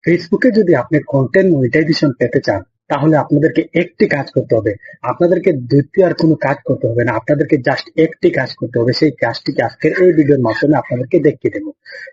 ফেসবুকে যদি আপনি কন্টেন্ট মনিটাইজেশন পেতে চান, তাহলে আপনাদেরকে একটি কাজ করতে হবে। আপনাদেরকে দ্বিতীয় আর কোনো কাজ করতে হবে না। আপনাদেরকে জাস্ট একটি কাজ করতে হবে। সেই কাজটিকে আজকের এই ভিডিওর মাধ্যমে আপনাদেরকে দেখিয়ে দেব।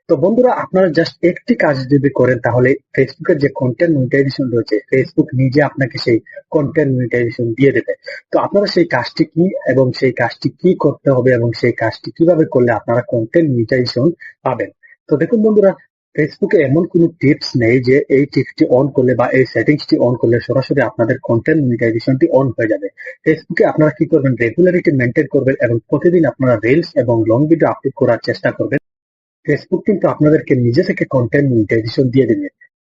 তো বন্ধুরা, আপনারা জাস্ট একটি কাজ যদি করেন, তাহলে ফেসবুকের যে কন্টেন্ট মনিটাইজেশন রয়েছে, ফেসবুক নিজে আপনাকে সেই কন্টেন্ট মনিটাইজেশন দিয়ে দেবে। তো আপনারা সেই কাজটি কি এবং সেই কাজটি কি করতে হবে এবং সেই কাজটি কিভাবে করলে আপনারা কন্টেন্ট মনিটাইজেশন পাবেন। তো দেখুন বন্ধুরা, ফেসবুকে এমন কোনো টিপস নেই যে এই টিপসটি অন করলে বা এই সেটিংসটি অন করলে সরাসরি আপনাদের কন্টেন্ট মনিটাইজেশনটি অন হয়ে যাবে। ফেসবুকে আপনারা কি করবেন, রেগুলারিটি মেনটেন করবেন এবং প্রতিদিন আপনারা রিলস এবং লং ভিডিও আপলোড করার চেষ্টা করবেন। ফেসবুক কিন্তু আপনাদেরকে নিজে থেকে কন্টেন্ট মনিটাইজেশন দিয়ে দেবে।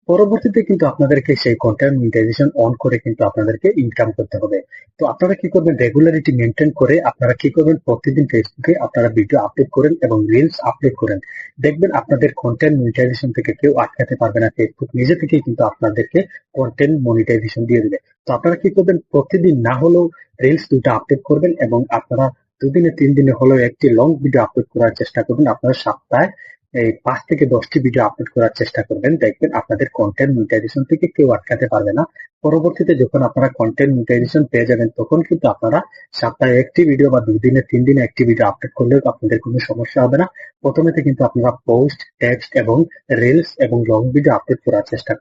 পরবর্তীতে কিন্তু আপনাদেরকে সেই কন্টেন্ট মনিটাইজেশন অন করে কিন্তু আপনাদেরকে ইনকাম করতে হবে। তো আপনারা কি করবেন, রেগুলারিটি মেনটেন করে আপনারা কি করবেন, প্রতিদিন ফেসবুকে আপনারা ভিডিও আপলোড করেন এবং রিলস আপলোড করেন। দেখবেন আপনাদের কন্টেন্ট মনিটাইজেশন থেকে কেউ আটকাতে পারবে না। ফেসবুক নিজে থেকেই কিন্তু আপনাদেরকে কন্টেন্ট মনিটাইজেশন দিয়ে দেবে। তো আপনারা কি করবেন, প্রতিদিন না হলেও রিলস দুটো আপলোড করবেন এবং আপনারা 2 দিনে 3 দিনে হলেও একটি লং ভিডিও আপলোড করার চেষ্টা করবেন। আপনারা সপ্তাহে এই 5 থেকে 10টি ভিডিও আপলোড করার চেষ্টা করবেন। দেখবেন আপনাদের কন্টেন্ট মনিটাইজেশন থেকে কেউ আটকাতে পারবে না। পরবর্তীতে যখন আপনারা কন্টেন্ট মনিটাইজেশন পেয়ে যাবেন, তখন কিন্তু আপনারা সপ্তাহে একটি ভিডিও বা 2 দিনে 3 দিনে একটি ভিডিও আপলোড করলেও আপনাদের কোনো সমস্যা হবে না। প্রথমেতে কিন্তু আপনারা পোস্ট, টেক্সট এবং রিলস এবং লং ভিডিও আপলোড করার চেষ্টা করবেন।